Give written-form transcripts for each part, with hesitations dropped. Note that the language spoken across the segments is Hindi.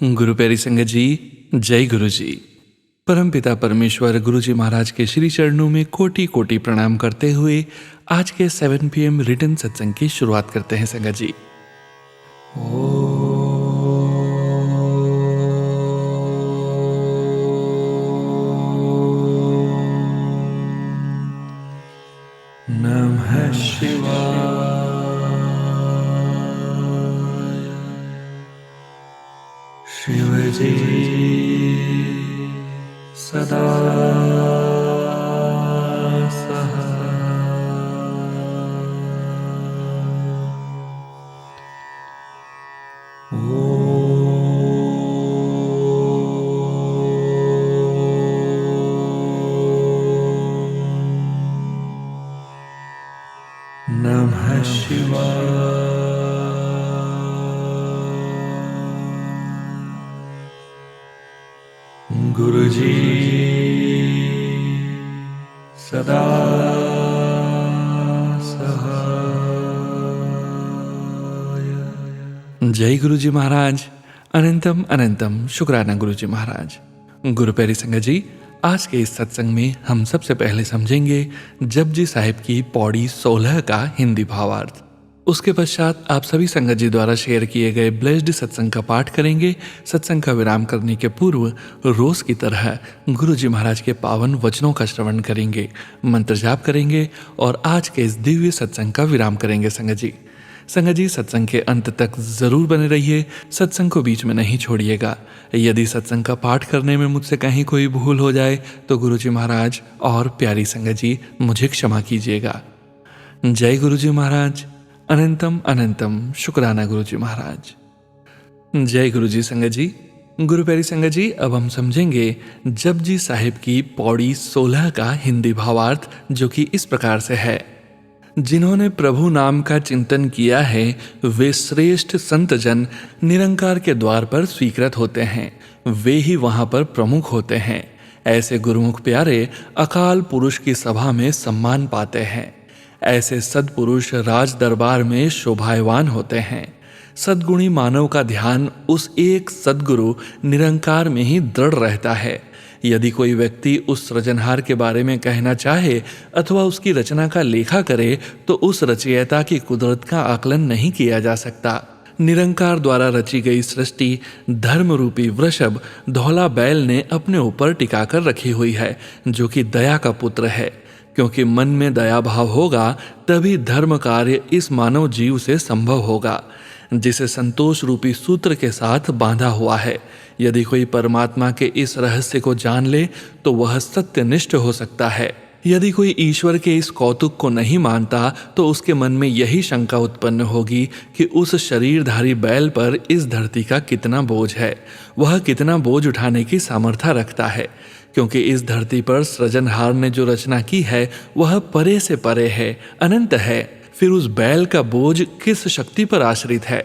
गुरु प्यारी संगत जी, जय गुरु जी। परमपिता परमेश्वर गुरु जी महाराज के श्री चरणों में कोटि कोटि प्रणाम करते हुए आज के 7 PM रिटर्न सत्संग की शुरुआत करते हैं संगत जी। नमः शिवाय। शिव जी सदा सहाय। नमः शिवाय। गुरु जी सदा सहाय। जय गुरु जी महाराज। अनंतम अनंतम शुक्राना गुरु जी महाराज। गुरु प्यारी संगत जी, आज के इस सत्संग में हम सबसे पहले समझेंगे जपजी साहिब की पौड़ी 16 का हिंदी भावार्थ। उसके पश्चात आप सभी संगत जी द्वारा शेयर किए गए ब्लेस्ड सत्संग का पाठ करेंगे। सत्संग का विराम करने के पूर्व रोज की तरह गुरु जी महाराज के पावन वचनों का श्रवण करेंगे, मंत्र जाप करेंगे और आज के इस दिव्य सत्संग का विराम करेंगे। संगत जी सत्संग के अंत तक जरूर बने रहिए, सत्संग को बीच में नहीं छोड़िएगा। यदि सत्संग का पाठ करने में मुझसे कहीं कोई भूल हो जाए तो गुरु जी महाराज और प्यारी संगत जी मुझे क्षमा कीजिएगा। जय गुरु जी महाराज। अनंतम अनंतम शुक्राना गुरु जी महाराज। जय गुरु जी संगत जी। गुरु प्यारी संगत जी, अब हम समझेंगे जपजी साहिब की पौड़ी 16 का हिंदी भावार्थ, जो कि इस प्रकार से है। जिन्होंने प्रभु नाम का चिंतन किया है वे श्रेष्ठ संत जन निरंकार के द्वार पर स्वीकृत होते हैं, वे ही वहां पर प्रमुख होते हैं। ऐसे गुरुमुख प्यारे अकाल पुरुष की सभा में सम्मान पाते हैं। ऐसे सद्पुरुष राज दरबार में शोभायवान होते हैं। सद्गुणी मानव का ध्यान उस एक सद्गुरु निरंकार में ही दृढ़ रहता है। यदि कोई व्यक्ति उस सृजनहार के बारे में कहना चाहे अथवा उसकी रचना का लेखा करे तो उस रचयिता की कुदरत का आकलन नहीं किया जा सकता। निरंकार द्वारा रची गई सृष्टि धर्म रूपी वृषभ धौला बैल ने अपने ऊपर टिकाकर रखी हुई है, जो कि दया का पुत्र है। क्योंकि मन में दया भाव होगा तभी धर्म कार्य इस मानव जीव से संभव होगा, जिसे संतोष रूपी सूत्र के साथ बांधा हुआ है। यदि कोई परमात्मा के इस रहस्य को जान ले तो वह सत्यनिष्ठ हो सकता है। यदि कोई ईश्वर के इस कौतुक को नहीं मानता तो उसके मन में यही शंका उत्पन्न होगी कि उस शरीरधारी बैल पर इस धरती का कितना बोझ है, वह कितना बोझ उठाने की सामर्थ्य रखता है। क्योंकि इस धरती पर सृजनहार ने जो रचना की है वह परे से परे है, अनंत है। फिर उस बैल का बोझ किस शक्ति पर आश्रित है?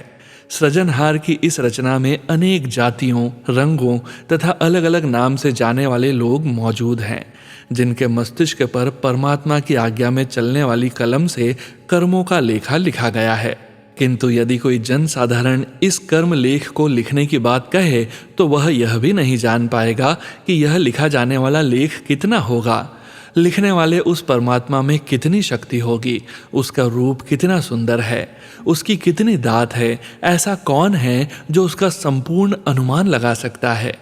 सृजनहार की इस रचना में अनेक जातियों, रंगों तथा अलग अलग नाम से जाने वाले लोग मौजूद हैं, जिनके मस्तिष्क पर परमात्मा की आज्ञा में चलने वाली कलम से कर्मों का लेखा लिखा गया है। किंतु यदि कोई जन साधारण इस कर्म लेख को लिखने की बात कहे तो वह यह भी नहीं जान पाएगा कि यह लिखा जाने वाला लेख कितना होगा। लिखने वाले उस परमात्मा में कितनी शक्ति होगी, उसका रूप कितना सुंदर है, उसकी कितनी दात है। ऐसा कौन है जो उसका संपूर्ण अनुमान लगा सकता है?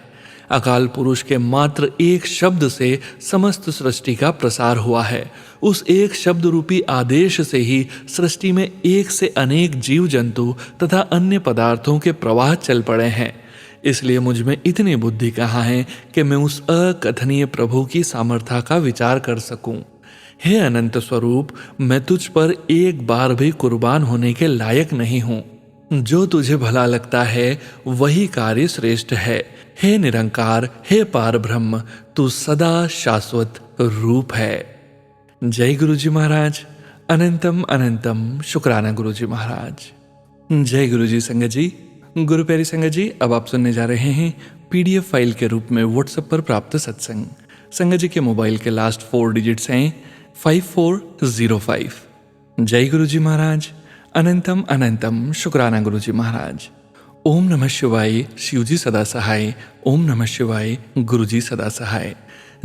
अकाल पुरुष के मात्र एक शब्द से समस्त सृष्टि का प्रसार हुआ है। उस एक शब्द रूपी आदेश से ही सृष्टि में एक से अनेक जीव जंतु तथा अन्य पदार्थों के प्रवाह चल पड़े हैं। इसलिए मुझ में इतनी बुद्धि कहाँ है कि मैं उस अकथनीय प्रभु की सामर्थ्य का विचार कर सकूं। हे अनंत स्वरूप, मैं तुझ पर एक बार भी कुर्बान होने के लायक नहीं हूं। जो तुझे भला लगता है वही कार्य श्रेष्ठ है। हे निरंकार, हे पार ब्रह्म, तू सदा शाश्वत रूप है। जय गुरु जी महाराज। अनंतम अनंतम शुक्राना गुरु जी महाराज। जय गुरु जी संगत जी। गुरु प्यारी संगत जी, अब आप सुनने जा रहे हैं PDF फाइल के रूप में व्हाट्सएप पर प्राप्त सत्संग। संगत जी के मोबाइल के लास्ट 4 डिजिट्स हैं 5405। जय गुरु जी महाराज। अनंतम अनंतम शुक्राना गुरु जी महाराज। ओम नमः शिवाय, शिवजी सदा सहाय। ओम नमः शिवाय, गुरुजी सदा सहाय।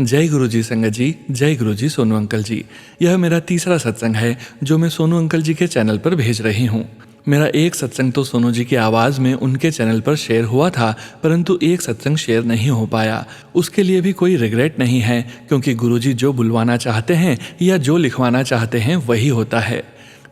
जय गुरुजी संगत जी, जय गुरुजी सोनू अंकल जी। यह मेरा तीसरा सत्संग है जो मैं सोनू अंकल जी के चैनल पर भेज रही हूँ। मेरा एक सत्संग तो सोनू जी की आवाज़ में उनके चैनल पर शेयर हुआ था, परंतु एक सत्संग शेयर नहीं हो पाया। उसके लिए भी कोई रिग्रेट नहीं है, क्योंकि गुरुजी जो बुलवाना चाहते हैं या जो लिखवाना चाहते हैं वही होता है।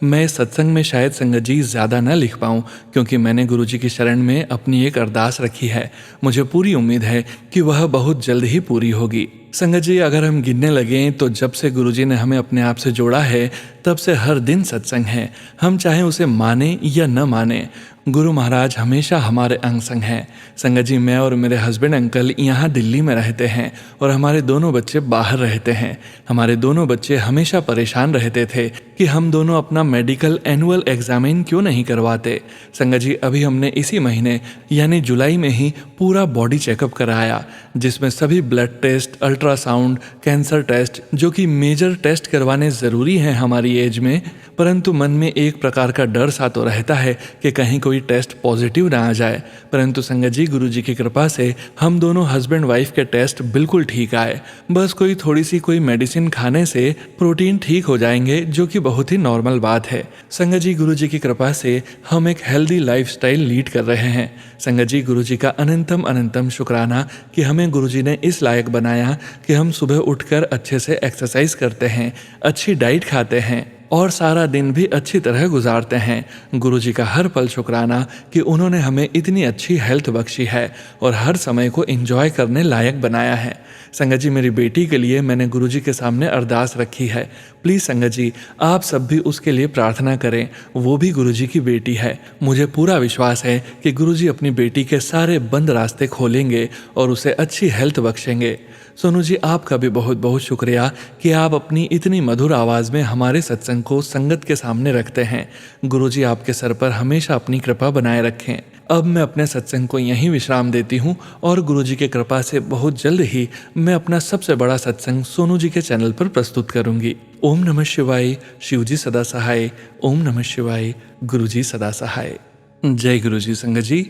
मैं इस सत्संग में शायद संगत जी ज़्यादा न लिख पाऊँ, क्योंकि मैंने गुरुजी की शरण में अपनी एक अरदास रखी है। मुझे पूरी उम्मीद है कि वह बहुत जल्द ही पूरी होगी। संगत जी, अगर हम गिनने लगें तो जब से गुरुजी ने हमें अपने आप से जोड़ा है तब से हर दिन सत्संग है। हम चाहे उसे माने या न माने, गुरु महाराज हमेशा हमारे अंग संग हैं। संगत जी, मैं और मेरे हस्बैंड अंकल यहाँ दिल्ली में रहते हैं और हमारे दोनों बच्चे बाहर रहते हैं। हमारे दोनों बच्चे हमेशा परेशान रहते थे कि हम दोनों अपना मेडिकल एनुअल एग्जामिन क्यों नहीं करवाते। संगत जी, अभी हमने इसी महीने यानी जुलाई में ही पूरा बॉडी चेकअप कराया, जिसमें सभी blood test, ultrasound, cancer test, जो कि मेजर टेस्ट करवाने ज़रूरी हैं हमारी एज में, परंतु मन में एक प्रकार का डर सा तो रहता है कि कहीं कोई टेस्ट पॉजिटिव ना आ जाए। परंतु संगत जी, गुरुजी की कृपा से हम दोनों हस्बैंड वाइफ के टेस्ट बिल्कुल ठीक आए। बस थोड़ी सी कोई मेडिसिन खाने से प्रोटीन ठीक हो जाएंगे, जो कि बहुत ही नॉर्मल बात है। संगत जी, गुरुजी की कृपा से हम एक हेल्दी लाइफस्टाइल लीड कर रहे हैं। संगत जी, गुरुजी का अनंतम अनंतम शुक्राना कि हमें गुरुजी ने इस लायक बनाया कि हम सुबह उठकर अच्छे से एक्सरसाइज करते हैं, अच्छी डाइट खाते हैं और सारा दिन भी अच्छी तरह गुजारते हैं। गुरुजी का हर पल शुक्राना कि उन्होंने हमें इतनी अच्छी हेल्थ बख्शी है और हर समय को एंजॉय करने लायक बनाया है। संगत जी, मेरी बेटी के लिए मैंने गुरुजी के सामने अरदास रखी है। प्लीज़ संगत जी, आप सब भी उसके लिए प्रार्थना करें। वो भी गुरुजी की बेटी है। मुझे पूरा विश्वास है कि गुरुजी अपनी बेटी के सारे बंद रास्ते खोलेंगे और उसे अच्छी हेल्थ बख्शेंगे। सोनू जी, आपका भी बहुत बहुत शुक्रिया कि आप अपनी इतनी मधुर आवाज़ में हमारे सत्संग को संगत के सामने रखते हैं। गुरुजी आपके सर पर हमेशा अपनी कृपा बनाए रखें। अब मैं अपने सत्संग को यहीं विश्राम देती हूँ और गुरुजी की कृपा से बहुत जल्द ही मैं अपना सबसे बड़ा सत्संग सोनू जी के चैनल पर प्रस्तुत करूँगी। ओम नमः शिवाय, शिवजी सदा सहाय। ओम नमः शिवाय, गुरुजी सदा सहाय। जय गुरुजी संगत जी।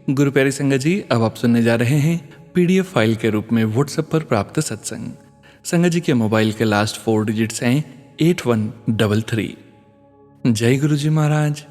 गुरु प्यारी संगत जी, अब आप सुनने जा रहे हैं PDF फाइल के रूप में व्हाट्सएप पर प्राप्त सत्संग। संगत जी के मोबाइल के लास्ट 4 डिजिट्स हैं 8133। जय गुरुजी महाराज,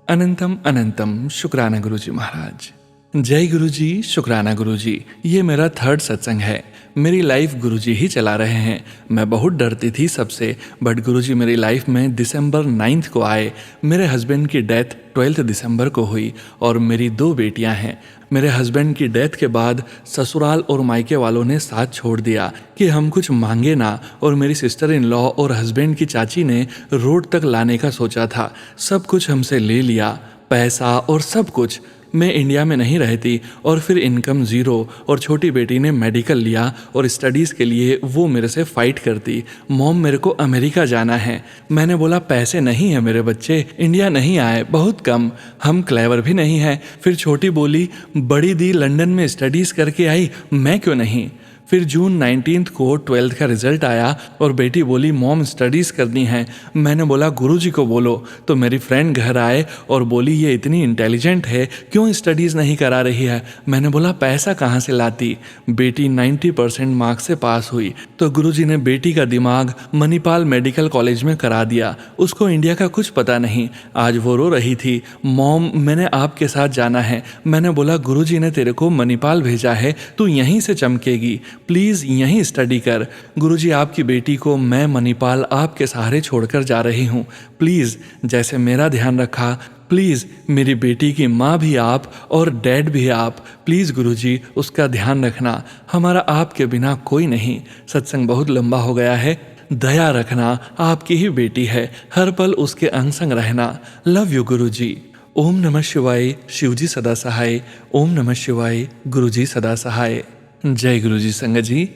अनंतम अनंतम शुक्राना गुरुजी महाराज। जय गुरुजी, शुक्राना गुरुजी। ये मेरा 3rd सत्संग है। मेरी लाइफ गुरुजी ही चला रहे हैं। मैं बहुत डरती थी सबसे, बट गुरुजी मेरी लाइफ में दिसंबर 9 को आए। मेरे हस्बैंड की डेथ 12 दिसंबर को हुई और मेरी 2 बेटियां हैं। मेरे हस्बैंड की डेथ के बाद ससुराल और मायके वालों ने साथ छोड़ दिया कि हम कुछ मांगे ना, और मेरी सिस्टर इन लॉ और हस्बैंड की चाची ने रोड तक लाने का सोचा था। सब कुछ हमसे ले लिया, पैसा और सब कुछ। मैं इंडिया में नहीं रहती और फिर इनकम ज़ीरो, और छोटी बेटी ने मेडिकल लिया और स्टडीज़ के लिए वो मेरे से फ़ाइट करती। मॉम, मेरे को अमेरिका जाना है। मैंने बोला पैसे नहीं है मेरे बच्चे, इंडिया नहीं आए, बहुत कम, हम क्लेवर भी नहीं हैं। फिर छोटी बोली, बड़ी दी लंदन में स्टडीज़ करके आई, मैं क्यों नहीं। फिर जून 19 को 12th का रिजल्ट आया और बेटी बोली मॉम स्टडीज़ करनी है। मैंने बोला गुरुजी को बोलो। तो मेरी फ्रेंड घर आए और बोली ये इतनी इंटेलिजेंट है, क्यों स्टडीज़ नहीं करा रही है। मैंने बोला पैसा कहाँ से लाती। बेटी 90% मार्क्स से पास हुई तो गुरुजी ने बेटी का दिमाग मणिपाल मेडिकल कॉलेज में करा दिया। उसको इंडिया का कुछ पता नहीं। आज वो रो रही थी, मॉम मैंने आपके साथ जाना है। मैंने बोला गुरुजी ने तेरे को मणिपाल भेजा है, तू यहीं से चमकेगी, प्लीज़ यहीं स्टडी कर। गुरुजी आपकी बेटी को मैं मणिपाल आपके सहारे छोड़कर जा रही हूँ। प्लीज़ जैसे मेरा ध्यान रखा, प्लीज़ मेरी बेटी की माँ भी आप और डैड भी आप। प्लीज़ गुरुजी उसका ध्यान रखना, हमारा आपके बिना कोई नहीं। सत्संग बहुत लंबा हो गया है, दया रखना, आपकी ही बेटी है, हर पल उसके अंग संग रहना। लव यू गुरुजी। ओम नमः शिवाय, शिवजी सदा सहाय। ओम नमः शिवाय, गुरुजी सदा सहाय। जय गुरुजी संगत जी।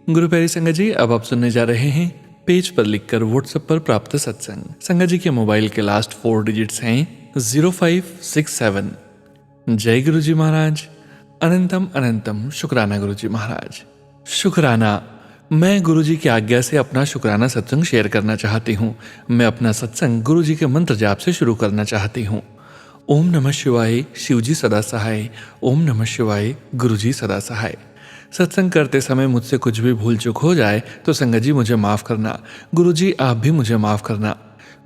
गुरु प्यारी संगत जी, अब आप सुनने जा रहे हैं पेज पर लिखकर व्हाट्सएप पर प्राप्त सत्संग। संगत जी के मोबाइल के लास्ट 4 डिजिट्स हैं 0567। जय गुरुजी महाराज, अनंतम अनंतम शुक्राना गुरुजी महाराज। शुक्राना। मैं गुरुजी की आज्ञा से अपना शुक्राना सत्संग शेयर करना चाहती हूँ। मैं अपना सत्संग गुरुजी के मंत्र जाप से शुरू करना चाहती हूँ। ओम नमः शिवाय, शिवजी सदा सहाय। ओम नमः शिवाय, गुरुजी सदा सहाय। सत्संग करते समय मुझसे कुछ भी भूल चूक हो जाए तो संगत जी मुझे माफ़ करना। गुरुजी आप भी मुझे माफ़ करना।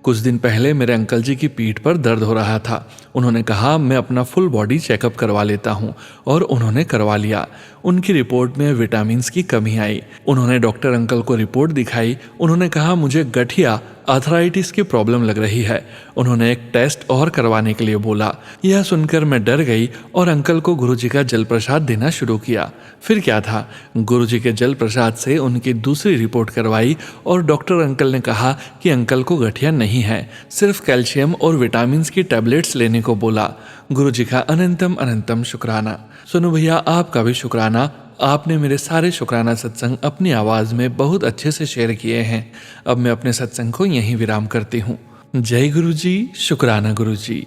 कुछ दिन पहले मेरे अंकल जी की पीठ पर दर्द हो रहा था। उन्होंने कहा मैं अपना फुल बॉडी चेकअप करवा लेता हूँ, और उन्होंने करवा लिया। उनकी रिपोर्ट में विटामिन्स की कमी आई। उन्होंने डॉक्टर अंकल को रिपोर्ट दिखाई। उन्होंने कहा मुझे गठिया आर्थराइटिस की प्रॉब्लम लग रही है। उन्होंने एक टेस्ट और करवाने के लिए बोला। यह सुनकर मैं डर गई और अंकल को गुरुजी का जल प्रसाद देना शुरू किया। फिर क्या था, गुरुजी के जल प्रसाद से उनकी दूसरी रिपोर्ट करवाई और डॉक्टर अंकल ने कहा कि अंकल को गठिया नहीं है, सिर्फ कैल्शियम और विटामिन्स की टैबलेट्स लेने को बोला। गुरुजी का अनंतम अनंतम शुक्राना। सुनो भैया, आपका भी शुक्राना। आपने मेरे सारे शुक्राना सत्संग अपनी आवाज़ में बहुत अच्छे से शेयर किए हैं। अब मैं अपने सत्संग को यहीं विराम करती हूँ। जय गुरुजी, शुक्राना गुरुजी।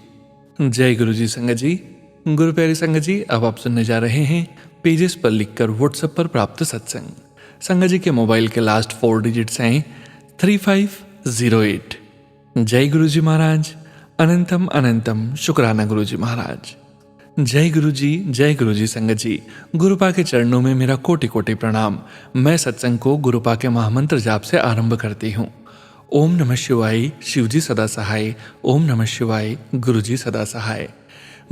जय गुरुजी संगत जी। गुरु प्यारी संगत जी, अब आप सुनने जा रहे हैं पेजेस पर लिखकर व्हाट्सएप पर प्राप्त सत्संग। संगत जी के मोबाइल के लास्ट 4 डिजिट्स हैं 3508। जय गुरुजी महाराज। अनंतम अनंतम शुक्राना गुरुजी महाराज। जय गुरुजी संगत जी। गुरुपा के चरणों में मेरा कोटि कोटि प्रणाम। मैं सत्संग को गुरुपा के महामंत्र जाप से आरंभ करती हूँ। ओम नमः शिवाय, शिवजी सदा सहाय। ओम नमः शिवाय, गुरुजी सदा सहाय।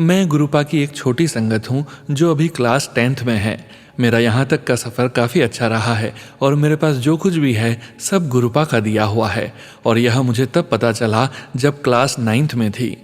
मैं गुरुपा की एक छोटी संगत हूँ जो अभी क्लास 10th में है। मेरा यहाँ तक का सफ़र काफ़ी अच्छा रहा है और मेरे पास जो कुछ भी है सब गुरुपा का दिया हुआ है। और यह मुझे तब पता चला जब क्लास 9th में थी।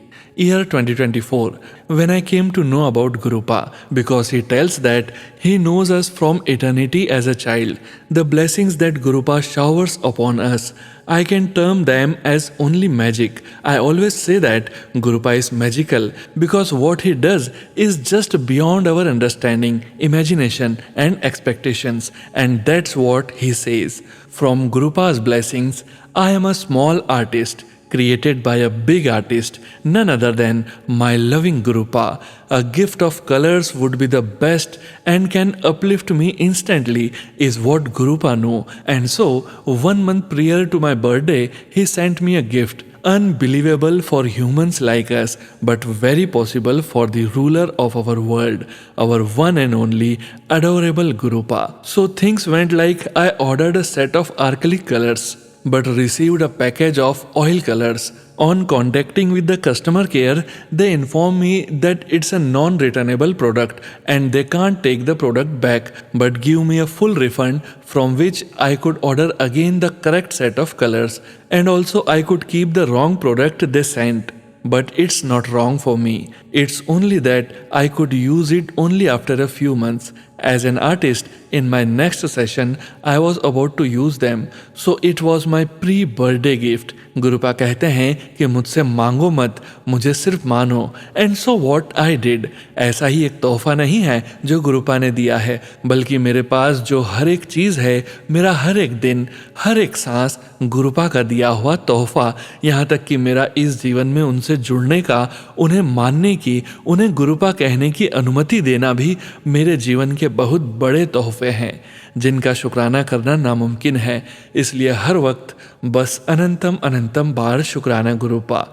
Year 2024, when I came to know about Gurupa, because he tells that he knows us from eternity as a child. The blessings that Gurupa showers upon us, I can term them as only magic. I always say that Gurupa is magical because what he does is just beyond our understanding, imagination and expectations, and that's what he says. From Gurupa's blessings, I am a small artist, created by a big artist, none other than my loving Gurupa. A gift of colors would be the best and can uplift me instantly is what Gurupa know. And so, 1 month prior to my birthday, he sent me a gift. Unbelievable for humans like us, but very possible for the ruler of our world, our one and only adorable Gurupa. So things went like I ordered a set of acrylic colors, but received a package of oil colors. On contacting with the customer care, they inform me that it's a non-returnable product and they can't take the product back but give me a full refund from which I could order again the correct set of colors, and also I could keep the wrong product they sent. But it's not wrong for me. It's only that I could use it only after a few months. As an artist, in my next session, I was about to use them. So it was my pre-birthday gift. गुरुपा कहते हैं कि मुझसे मांगो मत, मुझे सिर्फ मानो। And so what I did. ऐसा ही एक तोहफा नहीं है जो गुरुपा ने दिया है, बल्कि मेरे पास जो हर एक चीज़ है, मेरा हर एक दिन, हर एक सांस गुरुपा का दिया हुआ तोहफा। यहाँ तक कि मेरा इस जीवन में उनसे जुड़ने का, उन्हें मानने की, उन्हें गुरुपा कहने की अनुमति देना भी मेरे जीवन के बहुत बड़े तोहफे हैं जिनका शुक्राना करना नामुमकिन है। इसलिए हर वक्त बस अनंतम अनंतम बार शुक्राना गुरुपा।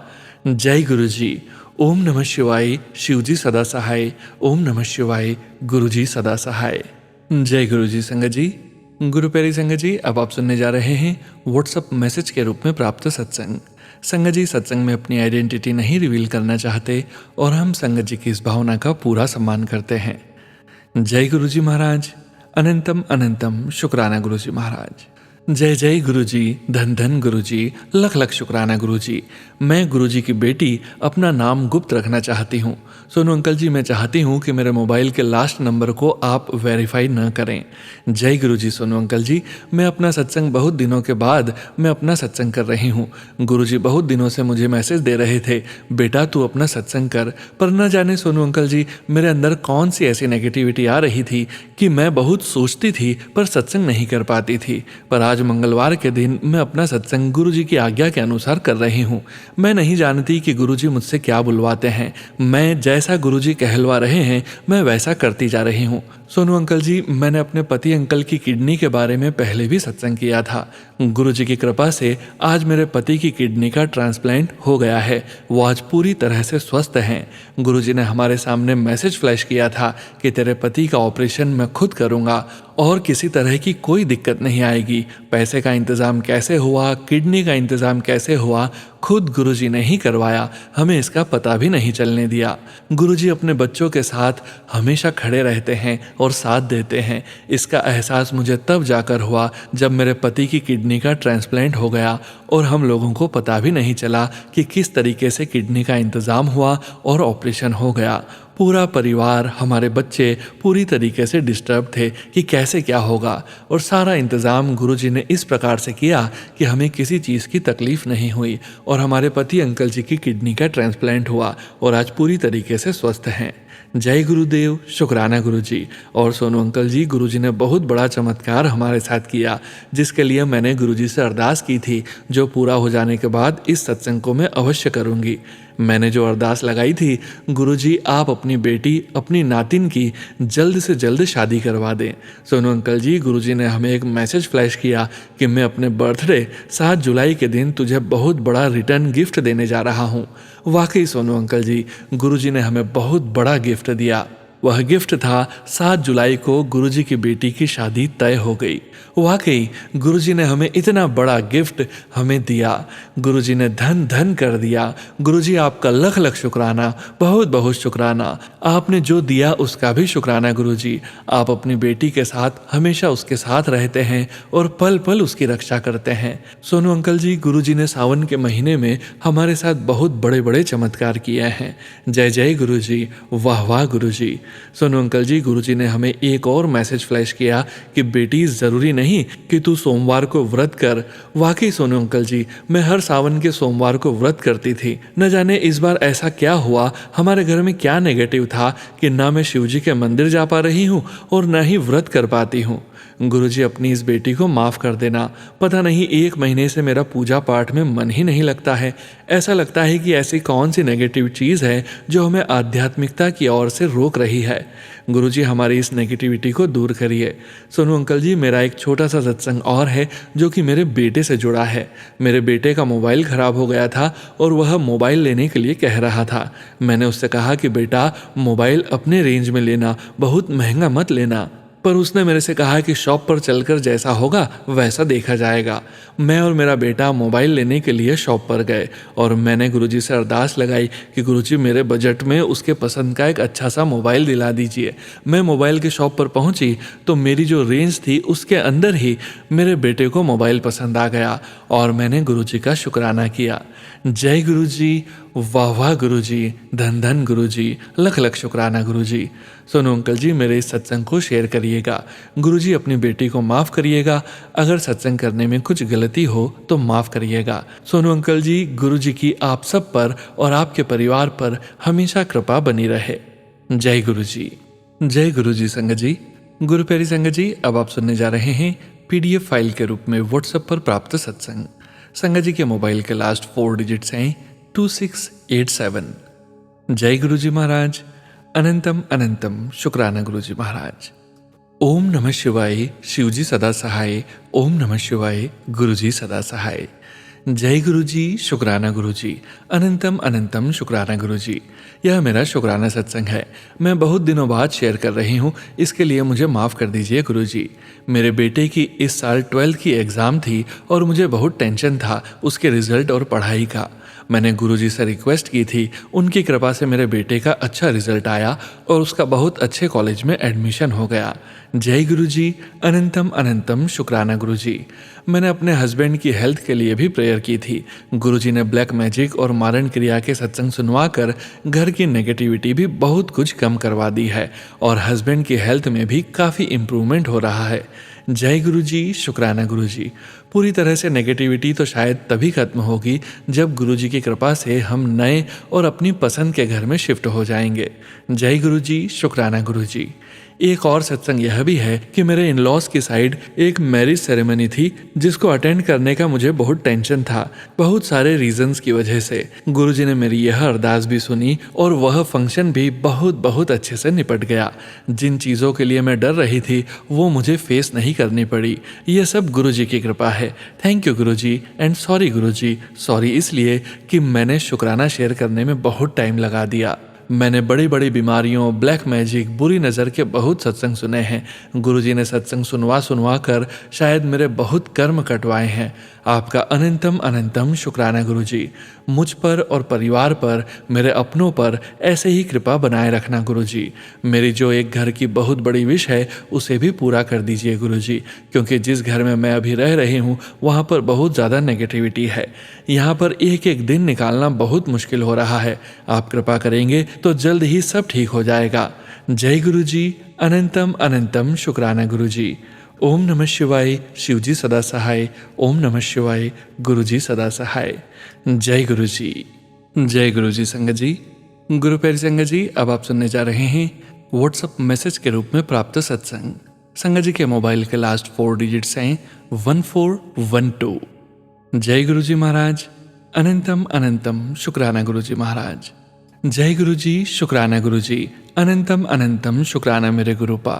जय गुरुजी। ओम नमः शिवाय, शिवजी सदा सहाय। ओम नमः शिवाय, गुरुजी सदा सहाय। जय गुरुजी संगत जी। गुरु प्यारी संगत जी, अब आप सुनने जा रहे हैं व्हाट्सएप मैसेज के रूप में प्राप्त सत्संग। संगत जी सत्संग में अपनी आइडेंटिटी नहीं रिवील करना चाहते और हम संगत जी की इस भावना का पूरा सम्मान करते हैं। जय गुरुजी महाराज। अनंतम अनंतम शुक्राना गुरुजी महाराज। जय जय गुरुजी, धन धन गुरुजी, लख लख शुक्राना गुरुजी। मैं गुरुजी की बेटी अपना नाम गुप्त रखना चाहती हूँ। सोनू अंकल जी, मैं चाहती हूँ कि मेरे मोबाइल के लास्ट नंबर को आप वेरीफाई न करें। जय गुरुजी सोनू अंकल जी। मैं अपना सत्संग बहुत दिनों के बाद मैं अपना सत्संग कर रही हूँ। गुरुजी बहुत दिनों से मुझे मैसेज दे रहे थे, बेटा तू अपना सत्संग कर। पर न जाने सोनू अंकल जी मेरे अंदर कौन सी ऐसी नेगेटिविटी आ रही थी कि मैं बहुत सोचती थी पर सत्संग नहीं कर पाती थी। पर आज मंगलवार के दिन मैं अपना सत्संग गुरुजी की आज्ञा के अनुसार कर रही हूँ। मैं नहीं जानती कि गुरुजी मुझसे क्या बुलवाते हैं। मैं जैसा गुरुजी कहलवा रहे हैं मैं वैसा करती जा रही हूँ। सोनू अंकल जी, मैंने अपने पति अंकल की किडनी के बारे में पहले भी सत्संग किया था। गुरुजी की कृपा से आज मेरे पति की किडनी का ट्रांसप्लांट हो गया है। वो आज पूरी तरह से स्वस्थ हैं। गुरुजी ने हमारे सामने मैसेज फ्लैश किया था कि तेरे पति का ऑपरेशन मैं खुद करूँगा और किसी तरह की कोई दिक्कत नहीं आएगी। पैसे का इंतज़ाम कैसे हुआ, किडनी का इंतज़ाम कैसे हुआ, खुद गुरुजी ने ही करवाया। हमें इसका पता भी नहीं चलने दिया। गुरुजी अपने बच्चों के साथ हमेशा खड़े रहते हैं और साथ देते हैं। इसका एहसास मुझे तब जाकर हुआ जब मेरे पति की किडनी का ट्रांसप्लांट हो गया और हम लोगों को पता भी नहीं चला कि किस तरीके से किडनी का इंतज़ाम हुआ और ऑपरेशन हो गया। पूरा परिवार, हमारे बच्चे पूरी तरीके से डिस्टर्ब थे कि कैसे क्या होगा, और सारा इंतज़ाम गुरुजी ने इस प्रकार से किया कि हमें किसी चीज़ की तकलीफ़ नहीं हुई और हमारे पति अंकल जी की किडनी का ट्रांसप्लांट हुआ और आज पूरी तरीके से स्वस्थ हैं। जय गुरुदेव, शुक्राना गुरुजी। और सोनू अंकल जी, गुरुजी ने बहुत बड़ा चमत्कार हमारे साथ किया जिसके लिए मैंने गुरुजी से अरदास की थी, जो पूरा हो जाने के बाद इस सत्संग को मैं अवश्य करूँगी। मैंने जो अरदास लगाई थी, गुरुजी आप अपनी बेटी, अपनी नातिन की जल्द से जल्द शादी करवा दें। सोनू अंकल जी, गुरुजी ने हमें एक मैसेज फ्लैश किया कि मैं अपने बर्थडे 7 जुलाई के दिन तुझे बहुत बड़ा रिटर्न गिफ्ट देने जा रहा हूँ। वाकई सोनू अंकल जी, गुरुजी ने हमें बहुत बड़ा गिफ्ट दिया। वह गिफ्ट था 7 जुलाई को गुरुजी की बेटी की शादी तय हो गई। वाकई गुरुजी ने हमें इतना बड़ा गिफ्ट हमें दिया। गुरुजी ने धन धन कर दिया। गुरुजी आपका लख लख शुक्राना, बहुत बहुत शुक्राना। आपने जो दिया उसका भी शुक्राना गुरुजी। आप अपनी बेटी के साथ हमेशा उसके साथ रहते हैं और पल पल उसकी रक्षा करते हैं। सोनू अंकल जी, गुरुजी ने सावन के महीने में हमारे साथ बहुत बड़े बड़े चमत्कार किए हैं। जय जय गुरुजी, वाह वाह गुरुजी। सोनू अंकल जी, गुरुजी ने हमें एक और मैसेज फ्लैश किया कि बेटी, ज़रूरी नहीं कि तू सोमवार को व्रत कर। वाकई सोनू अंकल जी, मैं हर सावन के सोमवार को व्रत करती थी। न जाने इस बार ऐसा क्या हुआ, हमारे घर में क्या नेगेटिव था कि ना मैं शिवजी के मंदिर जा पा रही हूँ और ना ही व्रत कर पाती हूँ। गुरुजी, अपनी इस बेटी को माफ़ कर देना। पता नहीं 1 महीने से मेरा पूजा पाठ में मन ही नहीं लगता है। ऐसा लगता है कि ऐसी कौन सी नेगेटिव चीज़ है जो हमें आध्यात्मिकता की ओर से रोक रही है। गुरुजी, हमारी इस नेगेटिविटी को दूर करिए। सोनू अंकल जी, मेरा एक छोटा सा सत्संग और है जो कि मेरे बेटे से जुड़ा है। मेरे बेटे का मोबाइल ख़राब हो गया था और वह मोबाइल लेने के लिए कह रहा था। मैंने उससे कहा कि बेटा, मोबाइल अपने रेंज में लेना, बहुत महंगा मत लेना। पर उसने मेरे से कहा कि शॉप पर चलकर जैसा होगा वैसा देखा जाएगा। मैं और मेरा बेटा मोबाइल लेने के लिए शॉप पर गए और मैंने गुरुजी से अरदास लगाई कि गुरुजी, मेरे बजट में उसके पसंद का एक अच्छा सा मोबाइल दिला दीजिए। मैं मोबाइल के शॉप पर पहुंची तो मेरी जो रेंज थी उसके अंदर ही मेरे बेटे को मोबाइल पसंद आ गया और मैंने गुरुजी का शुक्राना किया। जय गुरुजी, वाह वाह गुरुजी, धन धन गुरुजी, लख लख शुक्राना गुरुजी। सोनू अंकल जी, मेरे इस सत्संग को शेयर करिएगा। गुरुजी, अपनी बेटी को माफ़ करिएगा। अगर सत्संग करने में कुछ गलती हो तो माफ़ करिएगा। सोनू अंकल जी, गुरुजी की आप सब पर और आपके परिवार पर हमेशा कृपा बनी रहे। जय गुरुजी। जय गुरुजी। संगत जी, गुरु प्यारी संगत जी, अब आप सुनने जा रहे हैं PDF फाइल के रूप में व्हाट्सएप पर प्राप्त सत्संग। संगत जी के मोबाइल के लास्ट 4 डिजिट्स हैं 2687। जय गुरुजी महाराज। अनंतम अनंतम शुक्राना गुरुजी महाराज। ओम नमः शिवाय, शिवजी सदा सहाय। ओम नमः शिवाय, गुरुजी सदा सहाय। जय गुरुजी, शुक्राना गुरुजी। अनंतम अनंतम शुक्राना गुरुजी। यह मेरा शुक्राना सत्संग है। मैं बहुत दिनों बाद शेयर कर रही हूँ, इसके लिए मुझे माफ़ कर दीजिए गुरुजी। मेरे बेटे की इस साल 12th की एग्ज़ाम थी और मुझे बहुत टेंशन था उसके रिज़ल्ट और पढ़ाई का। मैंने गुरुजी से रिक्वेस्ट की थी। उनकी कृपा से मेरे बेटे का अच्छा रिजल्ट आया और उसका बहुत अच्छे कॉलेज में एडमिशन हो गया। जय गुरुजी, अनंतम अनंतम शुक्राना गुरुजी। मैंने अपने हस्बैंड की हेल्थ के लिए भी प्रेयर की थी। गुरुजी ने ब्लैक मैजिक और मारण क्रिया के सत्संग सुनवा कर घर की नेगेटिविटी भी बहुत कुछ कम करवा दी है और हस्बैंड की हेल्थ में भी काफ़ी इम्प्रूवमेंट हो रहा है। जय गुरुजी, शुक्राना गुरुजी। पूरी तरह से नेगेटिविटी तो शायद तभी खत्म होगी जब गुरुजी की कृपा से हम नए और अपनी पसंद के घर में शिफ्ट हो जाएंगे। जय गुरुजी, शुक्राना गुरुजी। एक और सत्संग यह भी है कि मेरे इन लॉज की साइड एक मैरिज सेरेमनी थी जिसको अटेंड करने का मुझे बहुत टेंशन था, बहुत सारे रीजंस की वजह से। गुरुजी ने मेरी यह अरदास भी सुनी और वह फंक्शन भी बहुत बहुत अच्छे से निपट गया। जिन चीज़ों के लिए मैं डर रही थी वो मुझे फेस नहीं करनी पड़ी। ये सब गुरुजी की कृपा है। Thank you Guruji and sorry Guruji. Sorry इसलिए कि मैंने शुक्राना शेयर करने में बहुत टाइम लगा दिया। मैंने बड़ी बड़ी बीमारियों, ब्लैक मैजिक, बुरी नज़र के बहुत सत्संग सुने हैं। गुरुजी ने सत्संग सुनवा सुनवा कर शायद मेरे बहुत कर्म कटवाए हैं। आपका अनंतम अनंतम शुक्राना गुरुजी। मुझ पर और परिवार पर, मेरे अपनों पर ऐसे ही कृपा बनाए रखना गुरुजी। मेरी जो एक घर की बहुत बड़ी विश है उसे भी पूरा कर दीजिए गुरुजी, क्योंकि जिस घर में मैं अभी रह रही हूँ वहाँ पर बहुत ज़्यादा नेगेटिविटी है। यहाँ पर एक एक दिन निकालना बहुत मुश्किल हो रहा है। आप कृपा करेंगे तो जल्द ही सब ठीक हो जाएगा। जय गुरुजी। अनंतम अनंतम शुक्राना गुरुजी। ओम नमः शिवाय। शिवजी सदा सहाय। ओम नमः शिवाय। गुरुजी सदा सहाय। जय गुरुजी। जय गुरुजी। संगत जी, गुरु प्यारी संगत जी, अब आप सुनने जा रहे हैं व्हाट्सएप मैसेज के रूप में प्राप्त सत्संग। संगत जी के मोबाइल के लास्ट 4 डिजिट्स हैं 1412। जय गुरुजी महाराज। अनंतम अनंतम शुक्राना गुरुजी महाराज। जय गुरुजी। शुक्राना गुरुजी। अनंतम अनंतम शुक्राना मेरे गुरुपा।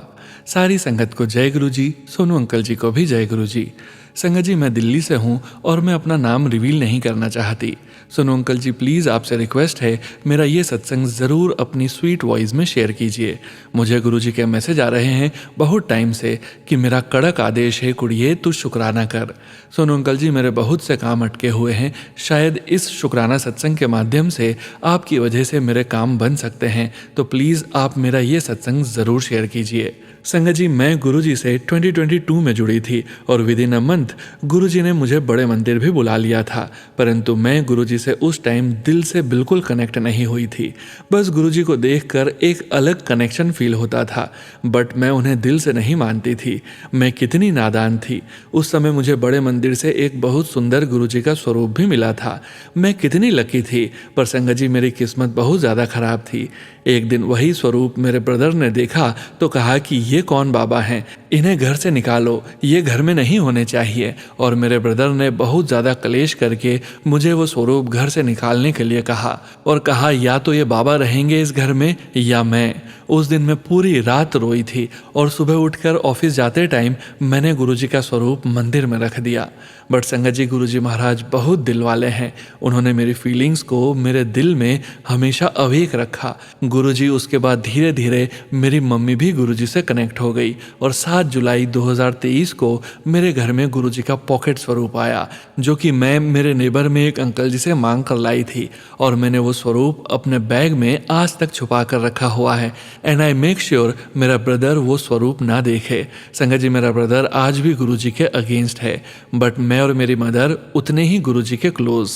सारी संगत को जय गुरुजी। सोनू अंकल जी को भी जय गुरुजी। संगत जी, मैं दिल्ली से हूँ और मैं अपना नाम रिवील नहीं करना चाहती। सोनू अंकल जी, प्लीज़ आपसे रिक्वेस्ट है, मेरा ये सत्संग ज़रूर अपनी स्वीट वॉइस में शेयर कीजिए। मुझे गुरुजी के मैसेज आ रहे हैं बहुत टाइम से कि मेरा कड़क आदेश है कुड़िए तू शुक्राना कर। सोनू अंकल जी, मेरे बहुत से काम अटके हुए हैं। शायद इस शुक्राना सत्संग के माध्यम से आपकी वजह से मेरे काम बन सकते हैं, तो प्लीज़ आप मेरा ये सत्संग ज़रूर शेयर कीजिए। संगत जी, मैं गुरुजी से 2022 में जुड़ी थी और विद इन अ मंथ गुरुजी ने मुझे बड़े मंदिर भी बुला लिया था, परंतु मैं गुरुजी से उस टाइम दिल से बिल्कुल कनेक्ट नहीं हुई थी। बस गुरुजी को देखकर एक अलग कनेक्शन फील होता था, बट मैं उन्हें दिल से नहीं मानती थी। मैं कितनी नादान थी। उस समय मुझे बड़े मंदिर से एक बहुत सुंदर गुरुजी का स्वरूप भी मिला था। मैं कितनी लकी थी, पर संगत जी मेरी किस्मत बहुत ज़्यादा खराब थी। एक दिन वही स्वरूप मेरे ब्रदर ने देखा तो कहा कि ये कौन बाबा हैं, इन्हें घर से निकालो, ये घर में नहीं होने चाहिए। और मेरे ब्रदर ने बहुत ज़्यादा कलेश करके मुझे वो स्वरूप घर से निकालने के लिए कहा और कहा या तो ये बाबा रहेंगे इस घर में या मैं। उस दिन मैं पूरी रात रोई थी और सुबह उठकर ऑफिस जाते टाइम मैंने गुरुजी का स्वरूप मंदिर में रख दिया। बट संगत जी, गुरुजी महाराज बहुत दिल वाले हैं। उन्होंने मेरी फीलिंग्स को मेरे दिल में हमेशा अवेक रखा। गुरुजी उसके बाद धीरे धीरे मेरी मम्मी भी गुरुजी से कनेक्ट हो गई और 7 जुलाई 2023 को मेरे घर में गुरुजी का पॉकेट स्वरूप आया, जो कि मैं मेरे नेबर में एक अंकल जी से मांग कर लाई थी और मैंने वो स्वरूप अपने बैग में आज तक छुपा कर रखा हुआ है। एंड आई मेक श्योर मेरा ब्रदर वो स्वरूप ना देखे। संगत जी, मेरा ब्रदर आज भी गुरुजी के अगेंस्ट है, बट मैं और मेरी मदर उतने ही गुरुजी के क्लोज।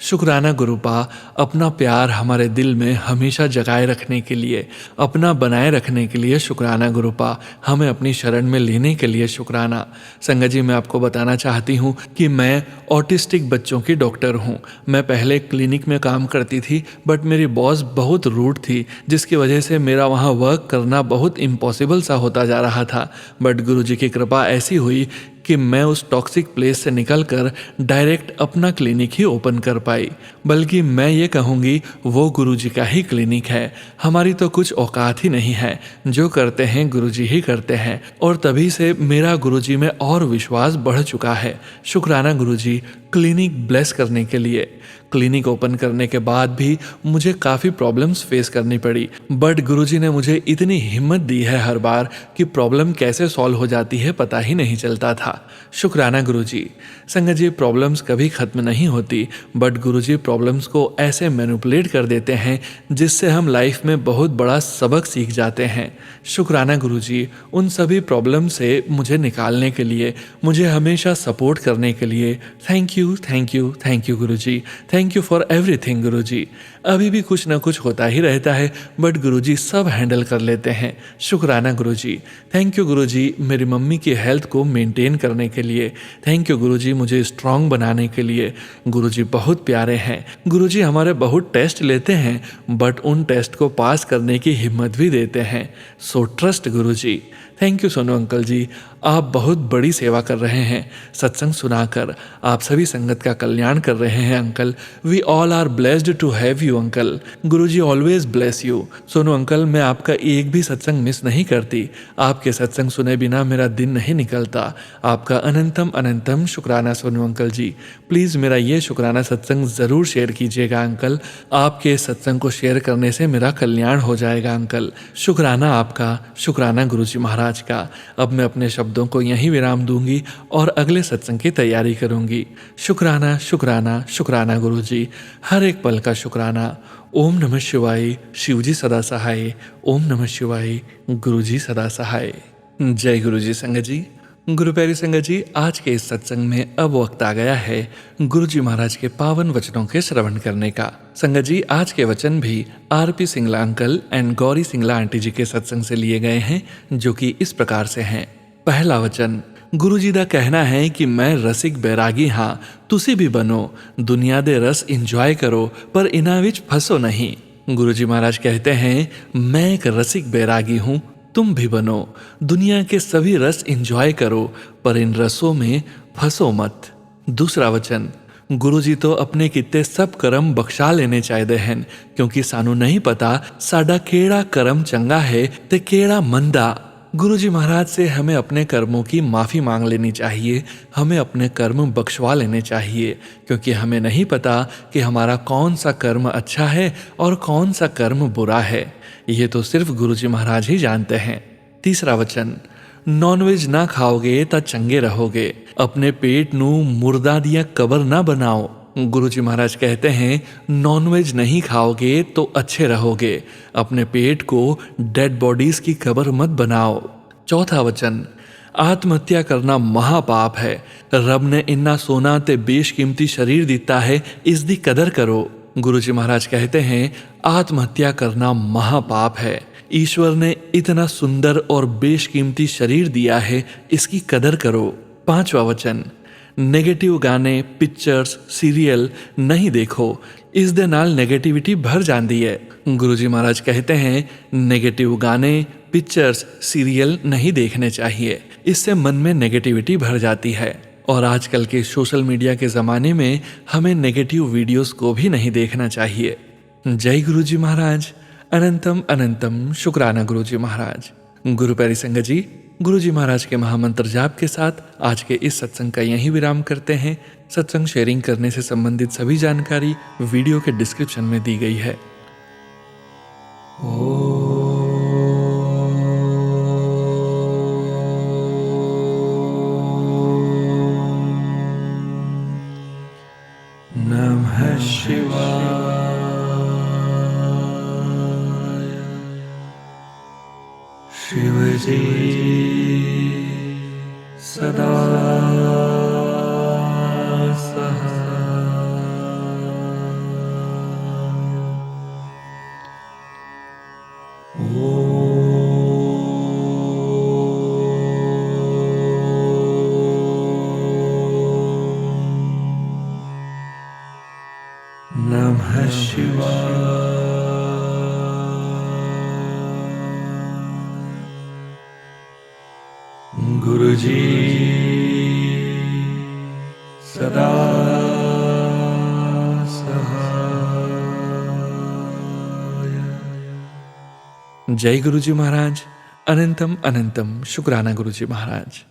शुक्राना गुरुपा, अपना प्यार हमारे दिल में हमेशा जगाए रखने के लिए, अपना बनाए रखने के लिए शुक्राना गुरुपा, हमें अपनी शरण में लेने के लिए शुक्राना। संगत जी, मैं आपको बताना चाहती हूँ कि मैं ऑटिस्टिक बच्चों की डॉक्टर हूँ। मैं पहले क्लिनिक में काम करती थी, बट मेरी बॉस बहुत रूड थी, जिसकी वजह से मेरा वहाँ वर्क करना बहुत इम्पॉसिबल सा होता जा रहा था। बट गुरुजी की कृपा ऐसी हुई कि मैं उस टॉक्सिक प्लेस से निकलकर डायरेक्ट अपना क्लिनिक ही ओपन कर पाई। बल्कि मैं ये कहूँगी वो गुरुजी का ही क्लिनिक है। हमारी तो कुछ औकात ही नहीं है, जो करते हैं गुरुजी ही करते हैं, और तभी से मेरा गुरुजी में और विश्वास बढ़ चुका है। शुक्राना गुरुजी क्लिनिक ब्लेस करने के लिए। क्लिनिक ओपन करने के बाद भी मुझे काफ़ी प्रॉब्लम्स फेस करनी पड़ी, बट गुरुजी ने मुझे इतनी हिम्मत दी है हर बार कि प्रॉब्लम कैसे सॉल्व हो जाती है पता ही नहीं चलता था। शुक्राना गुरुजी। संगत जी, प्रॉब्लम्स कभी ख़त्म नहीं होती, बट गुरुजी प्रॉब्लम्स को ऐसे मैनिपुलेट कर देते हैं जिससे हम लाइफ में बहुत बड़ा सबक सीख जाते हैं। शुक्राना गुरुजी, उन सभी प्रॉब्लम से मुझे निकालने के लिए, मुझे हमेशा सपोर्ट करने के लिए thank you thank you thank you Guruji. Thank you for everything Guruji. अभी भी कुछ ना कुछ होता ही रहता है, बट गुरुजी सब हैंडल कर लेते हैं। शुक्राना गुरुजी। थैंक यू गुरुजी, मेरी मम्मी की हेल्थ को मेंटेन करने के लिए। थैंक यू गुरुजी, मुझे स्ट्रांग बनाने के लिए। गुरुजी बहुत प्यारे हैं। गुरुजी हमारे बहुत टेस्ट लेते हैं बट उन टेस्ट को पास करने की हिम्मत भी देते हैं। So trust Guruji. Thank you Sonu uncle ji, आप बहुत बड़ी सेवा कर रहे हैं। सत्संग सुनाकर आप सभी संगत का कल्याण कर रहे हैं uncle. We all are blessed to have you uncle. Guruji always bless you. Sonu uncle, मैं आपका एक भी सत्संग मिस नहीं करती। आपके सत्संग सुने बिना मेरा दिन नहीं निकलता। आपका अनंतम अनंतम शुक्राना सोनू अंकल जी। प्लीज़ मेरा ये शुक्राना सत्संग ज़रूर शेयर कीजिएगा अंकल। आपके सत्संग को शेयर करने से मेरा कल्याण हो जाएगा अंकल। शुक्राना आपका, शुक्राना गुरुजी महाराज का। अब मैं अपने शब्दों को यहीं विराम दूंगी और अगले सत्संग की तैयारी करूंगी। शुक्राना शुक्राना शुक्राना गुरुजी, हर एक पल का शुक्राना। ओम नमः शिवाय। शिवजी सदा सहाय। ओम नमः शिवाय। गुरुजी सदा सहाय। जय गुरुजी संगत जी। गुरु प्यारी संगत जी, आज के इस सत्संग में अब वक्त आ गया है गुरुजी महाराज के पावन वचनों के श्रवण करने का। संगत जी, आज के वचन भी RP Singla uncle and Gauri Singla aunty ji के सत्संग से लिए गए हैं, जो कि इस प्रकार से हैं। पहला वचन, गुरुजी दा कहना है कि मैं रसिक बैरागी हाँ, तुसी भी बनो। दुनिया दे रस इंजॉय करो पर इना विच फंसो नहीं। गुरुजी महाराज कहते हैं, मैं एक रसिक बैरागी हूँ, तुम भी बनो। दुनिया के सभी रस इंजॉय करो पर इन रसों में फंसो मत। दूसरा वचन, गुरुजी तो अपने किते सब कर्म बख्शा लेने चाहिए हैं, क्योंकि सानू नहीं पता साडा केड़ा कर्म चंगा है ते केड़ा मंदा। गुरुजी महाराज से हमें अपने कर्मों की माफ़ी मांग लेनी चाहिए, हमें अपने कर्म बख्शवा लेने चाहिए, क्योंकि हमें नहीं पता कि हमारा कौन सा कर्म अच्छा है और कौन सा कर्म बुरा है। ये तो सिर्फ गुरुजी महाराज ही जानते हैं। तीसरा वचन, नॉनवेज ना खाओगे ता चंगे रहोगे, अपने पेट नू मुर्दा दिया कबर ना बनाओ। गुरुजी महाराज कहते हैं, नॉनवेज नहीं खाओगे तो अच्छे रहोगे, अपने पेट को डेड बॉडीज की कबर मत बनाओ। चौथा वचन, आत्महत्या करना महापाप है। रब ने इन्ना सोना ते बेशकीमती शरीर दिता है, इसकी कदर करो। गुरुजी महाराज कहते हैं, आत्महत्या करना महापाप है। ईश्वर ने इतना सुंदर और बेशकीमती शरीर दिया है, इसकी कदर करो। पांचवा वचन, नेगेटिव गाने, पिक्चर्स, सीरियल नहीं देखो, इस दे नाल नेगेटिविटी भर जाती है। गुरुजी महाराज कहते हैं, नेगेटिव गाने, पिक्चर्स, सीरियल नहीं देखने चाहिए, इससे मन में नेगेटिविटी भर जाती है। और आजकल के सोशल मीडिया के ज़माने में हमें नेगेटिव वीडियोस को भी नहीं देखना चाहिए। जय गुरुजी महाराज। अनंतम अनंतम शुक्राना गुरुजी महाराज। गुरु प्यारी संगत जी, गुरुजी महाराज के महामंत्र जाप के साथ आज के इस सत्संग का यहीं विराम करते हैं। सत्संग शेयरिंग करने से संबंधित सभी जानकारी वीडियो के डिस्क्रिप्शन में दी गई है। नमः शिवाय। शिवजी सदा नमः शिवाय। गुरुजी सदा सहाय। जय गुरुजी महाराज। अनंतम अनंतम शुक्राना गुरुजी महाराज।